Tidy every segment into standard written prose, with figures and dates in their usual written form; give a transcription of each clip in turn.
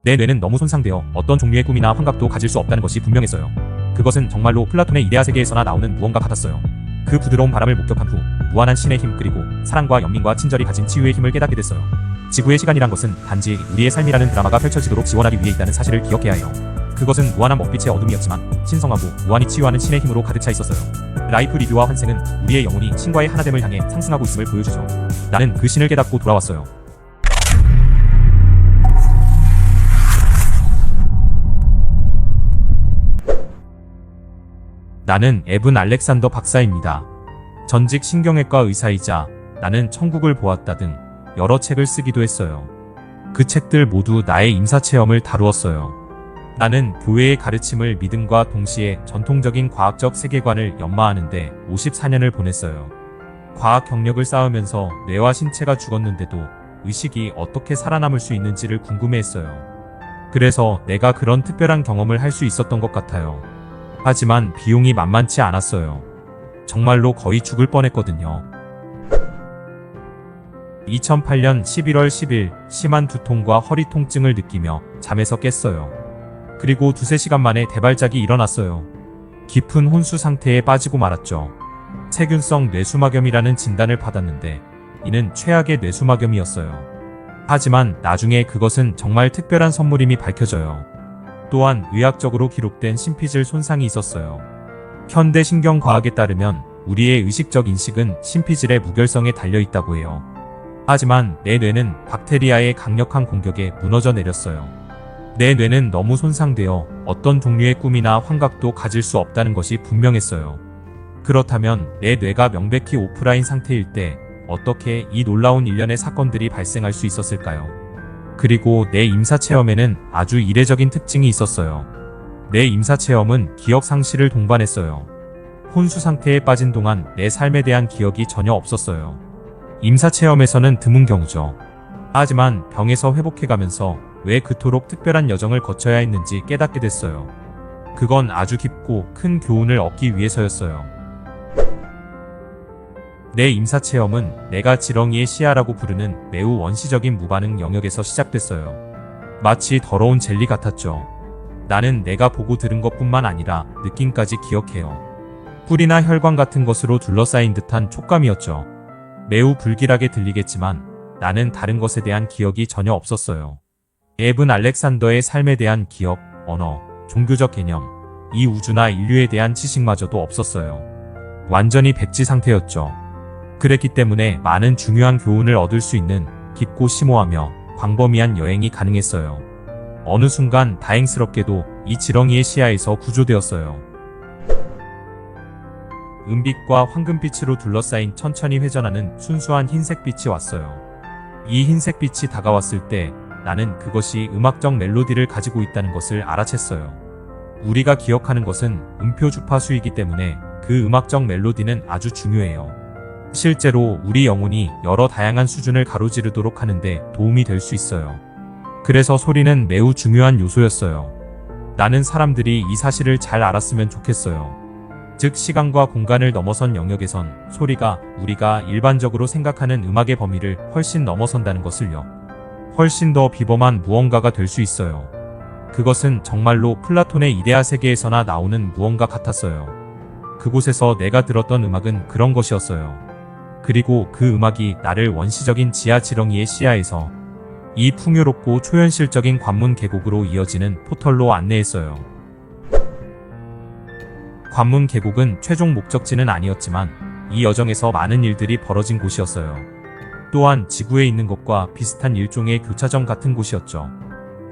내 뇌는 너무 손상되어 어떤 종류의 꿈이나 환각도 가질 수 없다는 것이 분명했어요. 그것은 정말로 플라톤의 이데아 세계에서나 나오는 무언가 같았어요. 그 부드러운 바람을 목격한 후 무한한 신의 힘 그리고 사랑과 연민과 친절이 가진 치유의 힘을 깨닫게 됐어요. 지구의 시간이란 것은 단지 우리의 삶이라는 드라마가 펼쳐지도록 지원하기 위해 있다는 사실을 기억해야 해요. 그것은 무한한 먹빛의 어둠이었지만 신성하고 무한히 치유하는 신의 힘으로 가득 차 있었어요. 라이프 리뷰와 환생은 우리의 영혼이 신과의 하나됨을 향해 상승하고 있음을 보여주죠. 나는 그 신을 깨닫고 돌아왔어요. 나는 에븐 알렉산더 박사입니다. 전직 신경외과 의사이자 나는 천국을 보았다 등 여러 책을 쓰기도 했어요. 그 책들 모두 나의 임사체험을 다루었어요. 나는 교회의 가르침을 믿음과 동시에 전통적인 과학적 세계관을 연마하는데 54년을 보냈어요. 과학 경력을 쌓으면서 뇌와 신체가 죽었는데도 의식이 어떻게 살아남을 수 있는지를 궁금해했어요. 그래서 내가 그런 특별한 경험을 할 수 있었던 것 같아요. 하지만 비용이 만만치 않았어요. 정말로 거의 죽을 뻔했거든요. 2008년 11월 10일 심한 두통과 허리 통증을 느끼며 잠에서 깼어요. 그리고 두세 시간 만에 대발작이 일어났어요. 깊은 혼수 상태에 빠지고 말았죠. 세균성 뇌수막염이라는 진단을 받았는데 이는 최악의 뇌수막염이었어요. 하지만 나중에 그것은 정말 특별한 선물임이 밝혀져요. 또한 의학적으로 기록된 심피질 손상이 있었어요. 현대 신경과학에 따르면 우리의 의식적 인식은 심피질의 무결성에 달려있다고 해요. 하지만 내 뇌는 박테리아의 강력한 공격에 무너져 내렸어요. 내 뇌는 너무 손상되어 어떤 종류의 꿈이나 환각도 가질 수 없다는 것이 분명했어요. 그렇다면 내 뇌가 명백히 오프라인 상태일 때 어떻게 이 놀라운 일련의 사건들이 발생할 수 있었을까요? 그리고 내 임사체험에는 아주 이례적인 특징이 있었어요. 내 임사체험은 기억 상실을 동반했어요. 혼수 상태에 빠진 동안 내 삶에 대한 기억이 전혀 없었어요. 임사체험에서는 드문 경우죠. 하지만 병에서 회복해가면서 왜 그토록 특별한 여정을 거쳐야 했는지 깨닫게 됐어요. 그건 아주 깊고 큰 교훈을 얻기 위해서였어요. 내 임사체험은 내가 지렁이의 시야라고 부르는 매우 원시적인 무반응 영역에서 시작됐어요. 마치 더러운 젤리 같았죠. 나는 내가 보고 들은 것뿐만 아니라 느낌까지 기억해요. 뿔이나 혈관 같은 것으로 둘러싸인 듯한 촉감이었죠. 매우 불길하게 들리겠지만 나는 다른 것에 대한 기억이 전혀 없었어요. 에븐 알렉산더의 삶에 대한 기억, 언어, 종교적 개념, 이 우주나 인류에 대한 지식마저도 없었어요. 완전히 백지 상태였죠. 그랬기 때문에 많은 중요한 교훈을 얻을 수 있는 깊고 심오하며 광범위한 여행이 가능했어요. 어느 순간 다행스럽게도 이 지렁이의 시야에서 구조되었어요. 은빛과 황금빛으로 둘러싸인 천천히 회전하는 순수한 흰색빛이 왔어요. 이 흰색빛이 다가왔을 때 나는 그것이 음악적 멜로디를 가지고 있다는 것을 알아챘어요. 우리가 기억하는 것은 음표 주파수이기 때문에 그 음악적 멜로디는 아주 중요해요. 실제로 우리 영혼이 여러 다양한 수준을 가로지르도록 하는데 도움이 될 수 있어요. 그래서 소리는 매우 중요한 요소였어요. 나는 사람들이 이 사실을 잘 알았으면 좋겠어요. 즉 시간과 공간을 넘어선 영역에선 소리가 우리가 일반적으로 생각하는 음악의 범위를 훨씬 넘어선다는 것을요. 훨씬 더 비범한 무언가가 될 수 있어요. 그것은 정말로 플라톤의 이데아 세계에서나 나오는 무언가 같았어요. 그곳에서 내가 들었던 음악은 그런 것이었어요. 그리고 그 음악이 나를 원시적인 지하 지렁이의 시야에서 이 풍요롭고 초현실적인 관문 계곡으로 이어지는 포털로 안내했어요. 관문 계곡은 최종 목적지는 아니었지만 이 여정에서 많은 일들이 벌어진 곳이었어요. 또한 지구에 있는 것과 비슷한 일종의 교차점 같은 곳이었죠.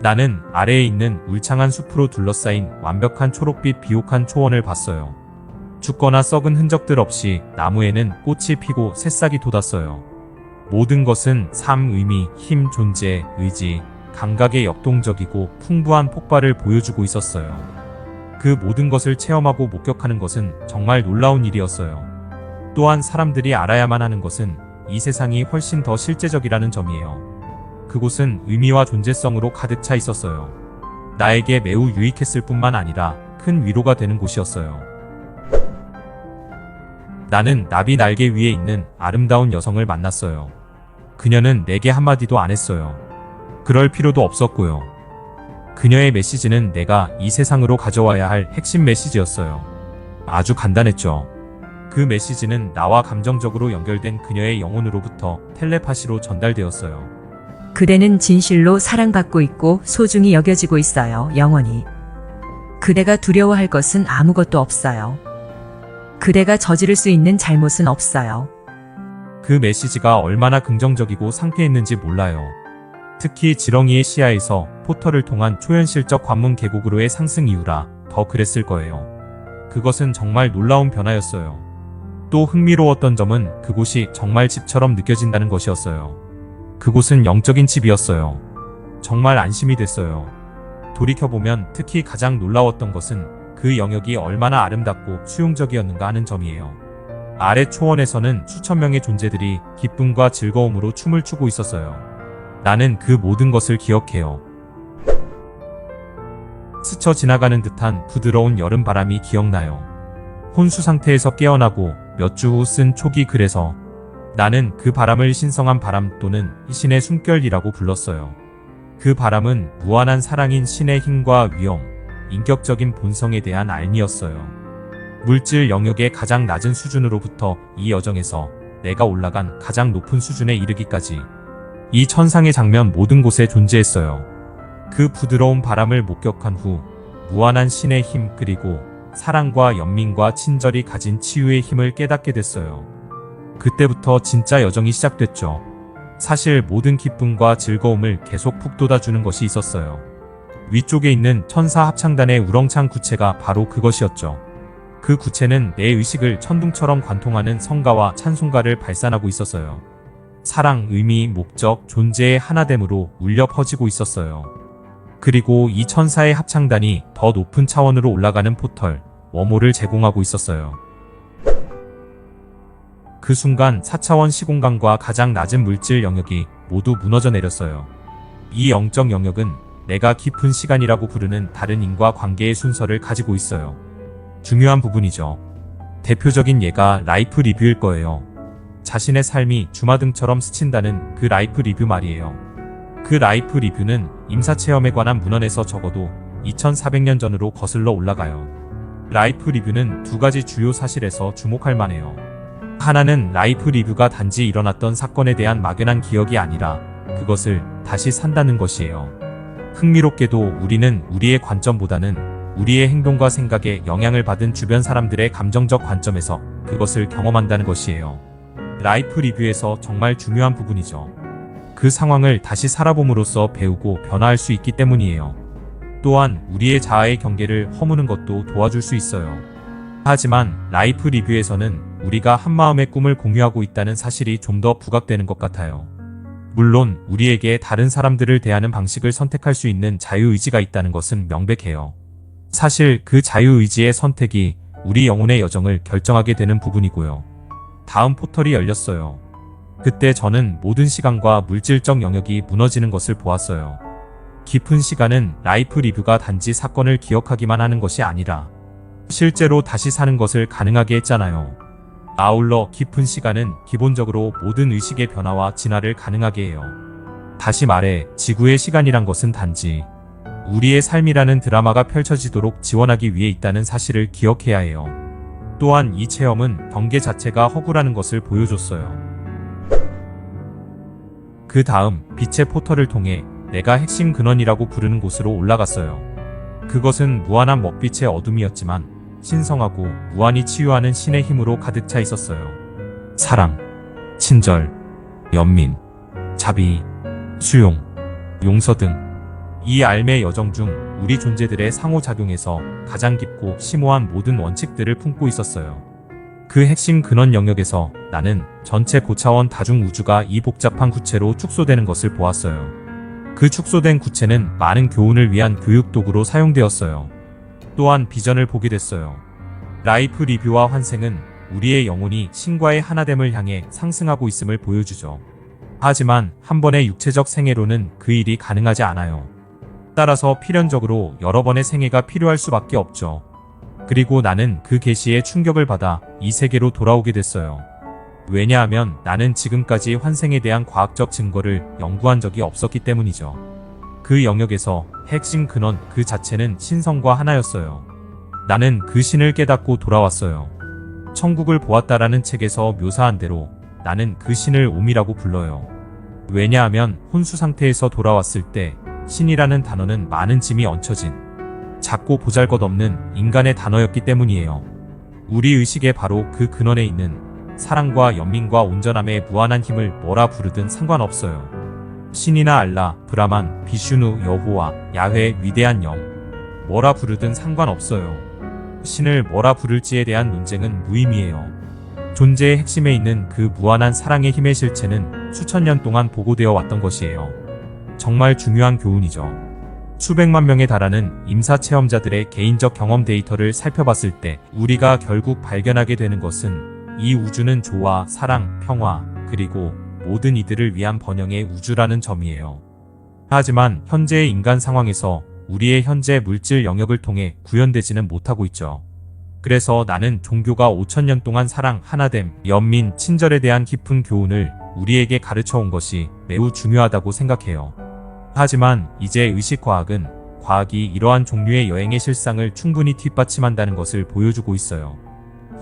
나는 아래에 있는 울창한 숲으로 둘러싸인 완벽한 초록빛 비옥한 초원을 봤어요. 죽거나 썩은 흔적들 없이 나무에는 꽃이 피고 새싹이 돋았어요. 모든 것은 삶, 의미, 힘, 존재, 의지, 감각의 역동적이고 풍부한 폭발을 보여주고 있었어요. 그 모든 것을 체험하고 목격하는 것은 정말 놀라운 일이었어요. 또한 사람들이 알아야만 하는 것은 이 세상이 훨씬 더 실제적이라는 점이에요. 그곳은 의미와 존재성으로 가득 차 있었어요. 나에게 매우 유익했을 뿐만 아니라 큰 위로가 되는 곳이었어요. 나는 나비 날개 위에 있는 아름다운 여성을 만났어요. 그녀는 내게 한마디도 안 했어요. 그럴 필요도 없었고요. 그녀의 메시지는 내가 이 세상으로 가져와야 할 핵심 메시지였어요. 아주 간단했죠. 그 메시지는 나와 감정적으로 연결된 그녀의 영혼으로부터 텔레파시로 전달되었어요. 그대는 진실로 사랑받고 있고 소중히 여겨지고 있어요. 영원히. 그대가 두려워할 것은 아무것도 없어요. 그대가 저지를 수 있는 잘못은 없어요. 그 메시지가 얼마나 긍정적이고 상쾌했는지 몰라요. 특히 지렁이의 시야에서 포털을 통한 초현실적 관문 계곡으로의 상승 이후라 더 그랬을 거예요. 그것은 정말 놀라운 변화였어요. 또 흥미로웠던 점은 그곳이 정말 집처럼 느껴진다는 것이었어요. 그곳은 영적인 집이었어요. 정말 안심이 됐어요. 돌이켜보면 특히 가장 놀라웠던 것은 그 영역이 얼마나 아름답고 수용적이었는가 하는 점이에요. 아래 초원에서는 수천 명의 존재들이 기쁨과 즐거움으로 춤을 추고 있었어요. 나는 그 모든 것을 기억해요. 스쳐 지나가는 듯한 부드러운 여름 바람이 기억나요. 혼수 상태에서 깨어나고 몇 주 후 쓴 초기 글에서 나는 그 바람을 신성한 바람 또는 신의 숨결이라고 불렀어요. 그 바람은 무한한 사랑인 신의 힘과 위엄, 인격적인 본성에 대한 알미였어요. 물질 영역의 가장 낮은 수준으로부터 이 여정에서 내가 올라간 가장 높은 수준에 이르기까지 이 천상의 장면 모든 곳에 존재했어요. 그 부드러운 바람을 목격한 후 무한한 신의 힘 그리고 사랑과 연민과 친절이 가진 치유의 힘을 깨닫게 됐어요. 그때부터 진짜 여정이 시작됐죠. 사실 모든 기쁨과 즐거움을 계속 북돋아주는 것이 있었어요. 위쪽에 있는 천사 합창단의 우렁찬 구체가 바로 그것이었죠. 그 구체는 내 의식을 천둥처럼 관통하는 성가와 찬송가를 발산하고 있었어요. 사랑, 의미, 목적, 존재의 하나됨으로 울려 퍼지고 있었어요. 그리고 이 천사의 합창단이 더 높은 차원으로 올라가는 포털, 웜홀을 제공하고 있었어요. 그 순간 4차원 시공간과 가장 낮은 물질 영역이 모두 무너져 내렸어요. 이 영적 영역은 내가 깊은 시간이라고 부르는 다른 인과 관계의 순서를 가지고 있어요. 중요한 부분이죠. 대표적인 예가 라이프 리뷰일 거예요. 자신의 삶이 주마등처럼 스친다는 그 라이프 리뷰 말이에요. 그 라이프 리뷰는 임사체험에 관한 문헌에서 적어도 2400년 전으로 거슬러 올라가요. 라이프 리뷰는 두 가지 주요 사실에서 주목할 만해요. 하나는 라이프 리뷰가 단지 일어났던 사건에 대한 막연한 기억이 아니라 그것을 다시 산다는 것이에요. 흥미롭게도 우리는 우리의 관점보다는 우리의 행동과 생각에 영향을 받은 주변 사람들의 감정적 관점에서 그것을 경험한다는 것이에요. 라이프 리뷰에서 정말 중요한 부분이죠. 그 상황을 다시 살아봄으로써 배우고 변화할 수 있기 때문이에요. 또한 우리의 자아의 경계를 허무는 것도 도와줄 수 있어요. 하지만 라이프 리뷰에서는 우리가 한마음의 꿈을 공유하고 있다는 사실이 좀 더 부각되는 것 같아요. 물론 우리에게 다른 사람들을 대하는 방식을 선택할 수 있는 자유의지가 있다는 것은 명백해요. 사실 그 자유의지의 선택이 우리 영혼의 여정을 결정하게 되는 부분이고요. 다음 포털이 열렸어요. 그때 저는 모든 시간과 물질적 영역이 무너지는 것을 보았어요. 깊은 시간은 라이프 리뷰가 단지 사건을 기억하기만 하는 것이 아니라 실제로 다시 사는 것을 가능하게 했잖아요. 아울러 깊은 시간은 기본적으로 모든 의식의 변화와 진화를 가능하게 해요. 다시 말해 지구의 시간이란 것은 단지 우리의 삶이라는 드라마가 펼쳐지도록 지원하기 위해 있다는 사실을 기억해야 해요. 또한 이 체험은 경계 자체가 허구라는 것을 보여줬어요. 그 다음 빛의 포털을 통해 내가 핵심 근원이라고 부르는 곳으로 올라갔어요. 그것은 무한한 먹빛의 어둠이었지만 신성하고 무한히 치유하는 신의 힘으로 가득 차 있었어요. 사랑, 친절, 연민, 자비, 수용, 용서 등 이 삶의 여정 중 우리 존재들의 상호작용에서 가장 깊고 심오한 모든 원칙들을 품고 있었어요. 그 핵심 근원 영역에서 나는 전체 고차원 다중 우주가 이 복잡한 구체로 축소되는 것을 보았어요. 그 축소된 구체는 많은 교훈을 위한 교육 도구로 사용되었어요. 또한 비전을 보게 됐어요. 라이프 리뷰와 환생은 우리의 영혼이 신과의 하나됨을 향해 상승하고 있음을 보여주죠. 하지만 한 번의 육체적 생애로는 그 일이 가능하지 않아요. 따라서 필연적으로 여러 번의 생애가 필요할 수밖에 없죠. 그리고 나는 그 계시에 충격을 받아 이 세계로 돌아오게 됐어요. 왜냐하면 나는 지금까지 환생에 대한 과학적 증거를 연구한 적이 없었기 때문이죠. 그 영역에서 핵심 근원 그 자체는 신성과 하나였어요. 나는 그 신을 깨닫고 돌아왔어요. 천국을 보았다라는 책에서 묘사한 대로 나는 그 신을 오미라고 불러요. 왜냐하면 혼수 상태에서 돌아왔을 때 신이라는 단어는 많은 짐이 얹혀진 작고 보잘것없는 인간의 단어였기 때문이에요. 우리 의식에 바로 그 근원에 있는 사랑과 연민과 온전함의 무한한 힘을 뭐라 부르든 상관없어요. 신이나 알라, 브라만, 비슈누, 여호와, 야훼, 위대한 영 뭐라 부르든 상관없어요. 신을 뭐라 부를지에 대한 논쟁은 무의미해요. 존재의 핵심에 있는 그 무한한 사랑의 힘의 실체는 수천 년 동안 보고되어 왔던 것이에요. 정말 중요한 교훈이죠. 수백만 명에 달하는 임사 체험자들의 개인적 경험 데이터를 살펴봤을 때 우리가 결국 발견하게 되는 것은 이 우주는 조화, 사랑, 평화, 그리고 모든 이들을 위한 번영의 우주라는 점이에요. 하지만 현재의 인간 상황에서 우리의 현재 물질 영역을 통해 구현되지는 못하고 있죠. 그래서 나는 종교가 5000년 동안 사랑, 하나됨, 연민, 친절에 대한 깊은 교훈을 우리에게 가르쳐 온 것이 매우 중요하다고 생각해요. 하지만 이제 의식과학은 과학이 이러한 종류의 여행의 실상을 충분히 뒷받침한다는 것을 보여주고 있어요.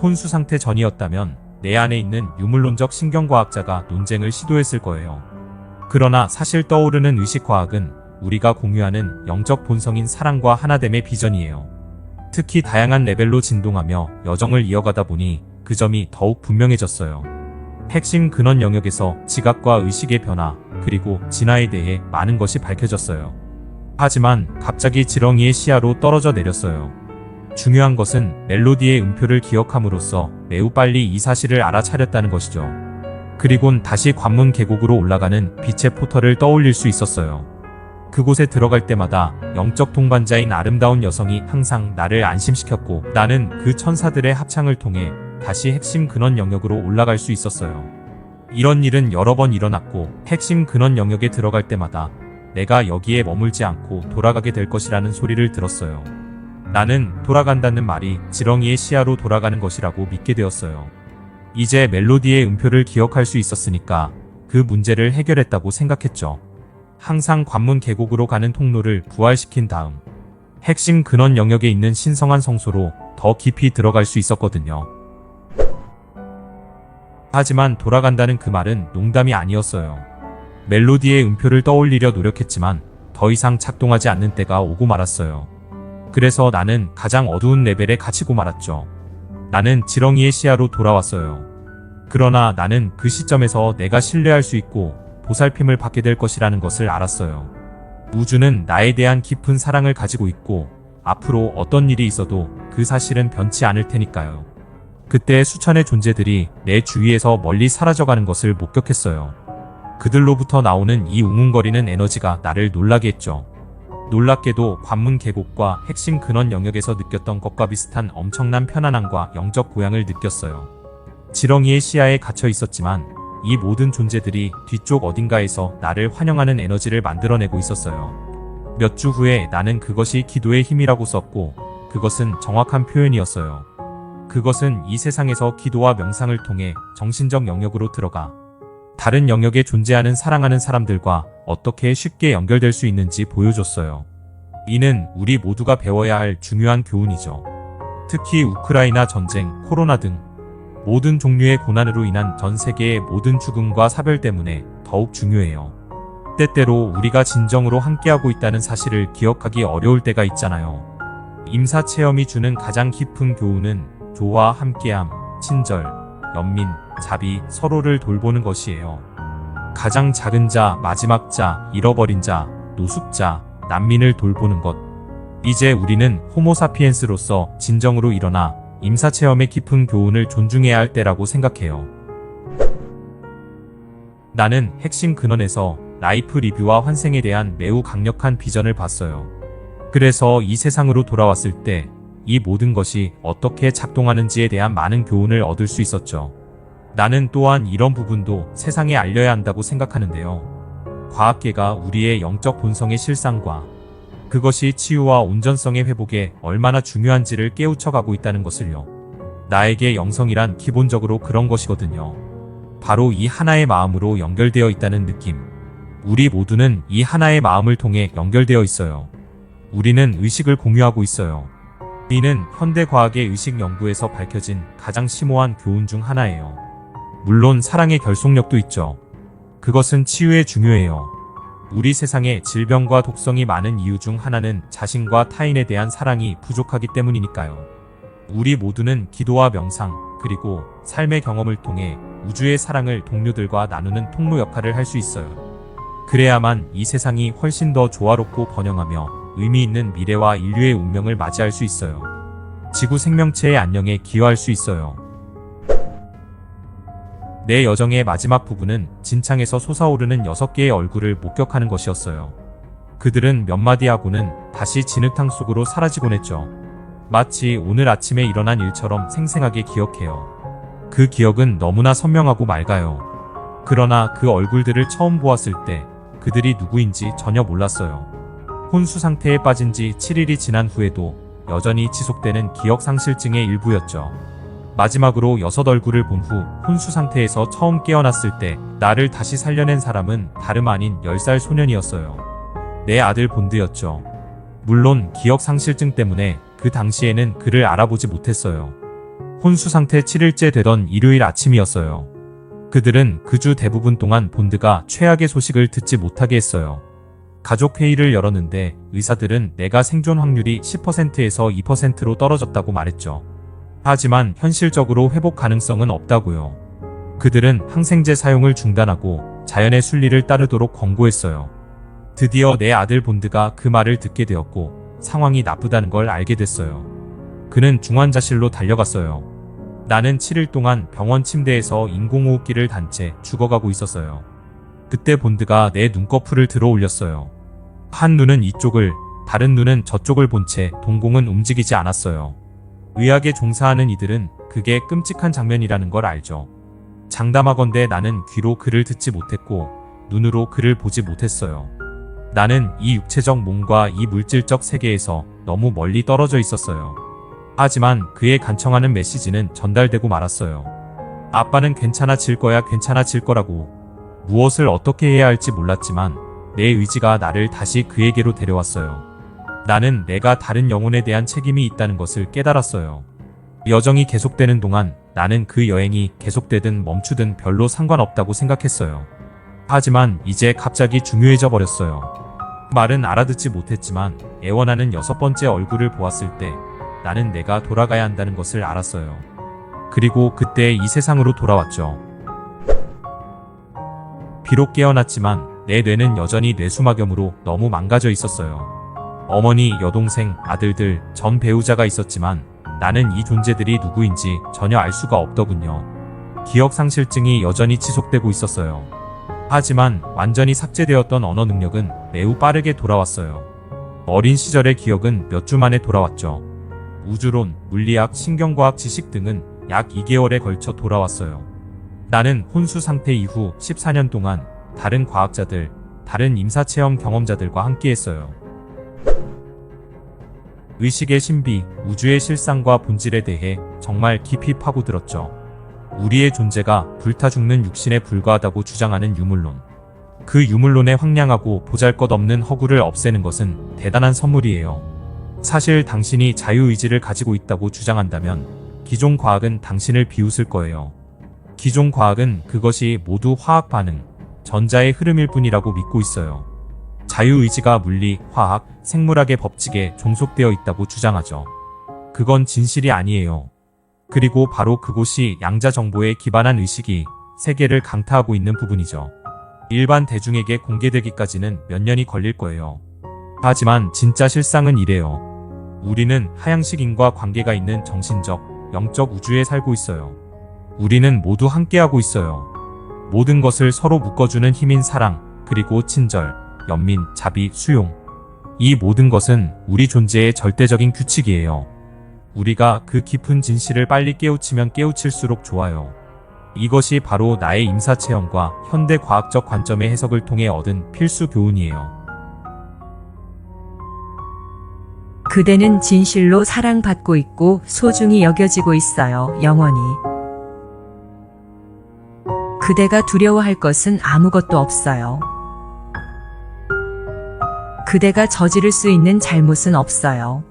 혼수 상태 전이었다면 내 안에 있는 유물론적 신경과학자가 논쟁을 시도했을 거예요. 그러나 사실 떠오르는 의식과학은 우리가 공유하는 영적 본성인 사랑과 하나됨의 비전이에요. 특히 다양한 레벨로 진동하며 여정을 이어가다 보니 그 점이 더욱 분명해졌어요. 핵심 근원 영역에서 지각과 의식의 변화, 그리고 진화에 대해 많은 것이 밝혀졌어요. 하지만 갑자기 지렁이의 시야로 떨어져 내렸어요. 중요한 것은 멜로디의 음표를 기억함으로써 매우 빨리 이 사실을 알아차렸다는 것이죠. 그리곤 다시 관문 계곡으로 올라가는 빛의 포털을 떠올릴 수 있었어요. 그곳에 들어갈 때마다 영적 동반자인 아름다운 여성이 항상 나를 안심시켰고 나는 그 천사들의 합창을 통해 다시 핵심 근원 영역으로 올라갈 수 있었어요. 이런 일은 여러 번 일어났고 핵심 근원 영역에 들어갈 때마다 내가 여기에 머물지 않고 돌아가게 될 것이라는 소리를 들었어요. 나는 돌아간다는 말이 지렁이의 시야로 돌아가는 것이라고 믿게 되었어요. 이제 멜로디의 음표를 기억할 수 있었으니까 그 문제를 해결했다고 생각했죠. 항상 관문 계곡으로 가는 통로를 부활시킨 다음 핵심 근원 영역에 있는 신성한 성소로 더 깊이 들어갈 수 있었거든요. 하지만 돌아간다는 그 말은 농담이 아니었어요. 멜로디의 음표를 떠올리려 노력했지만 더 이상 작동하지 않는 때가 오고 말았어요. 그래서 나는 가장 어두운 레벨에 갇히고 말았죠. 나는 지렁이의 시야로 돌아왔어요. 그러나 나는 그 시점에서 내가 신뢰할 수 있고 보살핌을 받게 될 것이라는 것을 알았어요. 우주는 나에 대한 깊은 사랑을 가지고 있고 앞으로 어떤 일이 있어도 그 사실은 변치 않을 테니까요. 그때 수천의 존재들이 내 주위에서 멀리 사라져가는 것을 목격했어요. 그들로부터 나오는 이 웅웅거리는 에너지가 나를 놀라게 했죠. 놀랍게도 관문 계곡과 핵심 근원 영역에서 느꼈던 것과 비슷한 엄청난 편안함과 영적 고향을 느꼈어요. 지렁이의 시야에 갇혀 있었지만 이 모든 존재들이 뒤쪽 어딘가에서 나를 환영하는 에너지를 만들어내고 있었어요. 몇 주 후에 나는 그것이 기도의 힘이라고 썼고 그것은 정확한 표현이었어요. 그것은 이 세상에서 기도와 명상을 통해 정신적 영역으로 들어가 다른 영역에 존재하는 사랑하는 사람들과 어떻게 쉽게 연결될 수 있는지 보여줬어요. 이는 우리 모두가 배워야 할 중요한 교훈이죠. 특히 우크라이나 전쟁, 코로나 등 모든 종류의 고난으로 인한 전 세계의 모든 죽음과 사별 때문에 더욱 중요해요. 때때로 우리가 진정으로 함께하고 있다는 사실을 기억하기 어려울 때가 있잖아요. 임사 체험이 주는 가장 깊은 교훈은 조화, 함께함, 친절, 연민, 자비, 서로를 돌보는 것이에요. 가장 작은 자, 마지막 자, 잃어버린 자, 노숙자, 난민을 돌보는 것. 이제 우리는 호모사피엔스로서 진정으로 일어나 임사체험의 깊은 교훈을 존중해야 할 때라고 생각해요. 나는 핵심 근원에서 라이프 리뷰와 환생에 대한 매우 강력한 비전을 봤어요. 그래서 이 세상으로 돌아왔을 때 이 모든 것이 어떻게 작동하는지에 대한 많은 교훈을 얻을 수 있었죠. 나는 또한 이런 부분도 세상에 알려야 한다고 생각하는데요. 과학계가 우리의 영적 본성의 실상과 그것이 치유와 온전성의 회복에 얼마나 중요한지를 깨우쳐가고 있다는 것을요. 나에게 영성이란 기본적으로 그런 것이거든요. 바로 이 하나의 마음으로 연결되어 있다는 느낌. 우리 모두는 이 하나의 마음을 통해 연결되어 있어요. 우리는 의식을 공유하고 있어요. 이는 현대과학의 의식 연구에서 밝혀진 가장 심오한 교훈 중 하나예요. 물론 사랑의 결속력도 있죠. 그것은 치유에 중요해요. 우리 세상에 질병과 독성이 많은 이유 중 하나는 자신과 타인에 대한 사랑이 부족하기 때문이니까요. 우리 모두는 기도와 명상, 그리고 삶의 경험을 통해 우주의 사랑을 동료들과 나누는 통로 역할을 할 수 있어요. 그래야만 이 세상이 훨씬 더 조화롭고 번영하며 의미 있는 미래와 인류의 운명을 맞이할 수 있어요. 지구 생명체의 안녕에 기여할 수 있어요. 내 여정의 마지막 부분은 진창에서 솟아오르는 6개의 얼굴을 목격하는 것이었어요. 그들은 몇 마디 하고는 다시 진흙탕 속으로 사라지곤 했죠. 마치 오늘 아침에 일어난 일처럼 생생하게 기억해요. 그 기억은 너무나 선명하고 맑아요. 그러나 그 얼굴들을 처음 보았을 때 그들이 누구인지 전혀 몰랐어요. 혼수 상태에 빠진 지 7일이 지난 후에도 여전히 지속되는 기억상실증의 일부였죠. 마지막으로 6 얼굴을 본 후 혼수 상태에서 처음 깨어났을 때 나를 다시 살려낸 사람은 다름 아닌 10살 소년이었어요. 내 아들 본드였죠. 물론 기억상실증 때문에 그 당시에는 그를 알아보지 못했어요. 혼수 상태 7일째 되던 일요일 아침이었어요. 그들은 그 주 대부분 동안 본드가 최악의 소식을 듣지 못하게 했어요. 가족 회의를 열었는데 의사들은 내가 생존 확률이 10%에서 2%로 떨어졌다고 말했죠. 하지만 현실적으로 회복 가능성은 없다고요. 그들은 항생제 사용을 중단하고 자연의 순리를 따르도록 권고했어요. 드디어 내 아들 본드가 그 말을 듣게 되었고 상황이 나쁘다는 걸 알게 됐어요. 그는 중환자실로 달려갔어요. 나는 7일 동안 병원 침대에서 인공호흡기를 단 채 죽어가고 있었어요. 그때 본드가 내 눈꺼풀을 들어 올렸어요. 한 눈은 이쪽을, 다른 눈은 저쪽을 본 채 동공은 움직이지 않았어요. 의학에 종사하는 이들은 그게 끔찍한 장면이라는 걸 알죠. 장담하건대 나는 귀로 그를 듣지 못했고 눈으로 그를 보지 못했어요. 나는 이 육체적 몸과 이 물질적 세계에서 너무 멀리 떨어져 있었어요. 하지만 그의 간청하는 메시지는 전달되고 말았어요. 아빠는 괜찮아질 거야, 괜찮아질 거라고. 무엇을 어떻게 해야 할지 몰랐지만 내 의지가 나를 다시 그에게로 데려왔어요. 나는 내가 다른 영혼에 대한 책임이 있다는 것을 깨달았어요. 여정이 계속되는 동안 나는 그 여행이 계속되든 멈추든 별로 상관없다고 생각했어요. 하지만 이제 갑자기 중요해져 버렸어요. 말은 알아듣지 못했지만 애원하는 6번째 얼굴을 보았을 때 나는 내가 돌아가야 한다는 것을 알았어요. 그리고 그때 이 세상으로 돌아왔죠. 비록 깨어났지만 내 뇌는 여전히 뇌수막염으로 너무 망가져 있었어요. 어머니, 여동생, 아들들, 전 배우자가 있었지만 나는 이 존재들이 누구인지 전혀 알 수가 없더군요. 기억상실증이 여전히 지속되고 있었어요. 하지만 완전히 삭제되었던 언어 능력은 매우 빠르게 돌아왔어요. 어린 시절의 기억은 몇 주 만에 돌아왔죠. 우주론, 물리학, 신경과학 지식 등은 약 2개월에 걸쳐 돌아왔어요. 나는 혼수 상태 이후 14년 동안 다른 과학자들, 다른 임사체험 경험자들과 함께했어요. 의식의 신비, 우주의 실상과 본질에 대해 정말 깊이 파고들었죠. 우리의 존재가 불타 죽는 육신에 불과하다고 주장하는 유물론. 그 유물론의 황량하고 보잘것없는 허구를 없애는 것은 대단한 선물이에요. 사실 당신이 자유의지를 가지고 있다고 주장한다면 기존 과학은 당신을 비웃을 거예요. 기존 과학은 그것이 모두 화학 반응, 전자의 흐름일 뿐이라고 믿고 있어요. 자유의지가 물리, 화학, 생물학의 법칙에 종속되어 있다고 주장하죠. 그건 진실이 아니에요. 그리고 바로 그곳이 양자 정보에 기반한 의식이 세계를 강타하고 있는 부분이죠. 일반 대중에게 공개되기까지는 몇 년이 걸릴 거예요. 하지만 진짜 실상은 이래요. 우리는 하향식인과 관계가 있는 정신적, 영적 우주에 살고 있어요. 우리는 모두 함께하고 있어요. 모든 것을 서로 묶어주는 힘인 사랑, 그리고 친절, 연민, 자비, 수용. 이 모든 것은 우리 존재의 절대적인 규칙이에요. 우리가 그 깊은 진실을 빨리 깨우치면 깨우칠수록 좋아요. 이것이 바로 나의 임사체험과 현대 과학적 관점의 해석을 통해 얻은 필수 교훈이에요. 그대는 진실로 사랑받고 있고 소중히 여겨지고 있어요, 영원히. 그대가 두려워할 것은 아무것도 없어요. 그대가 저지를 수 있는 잘못은 없어요.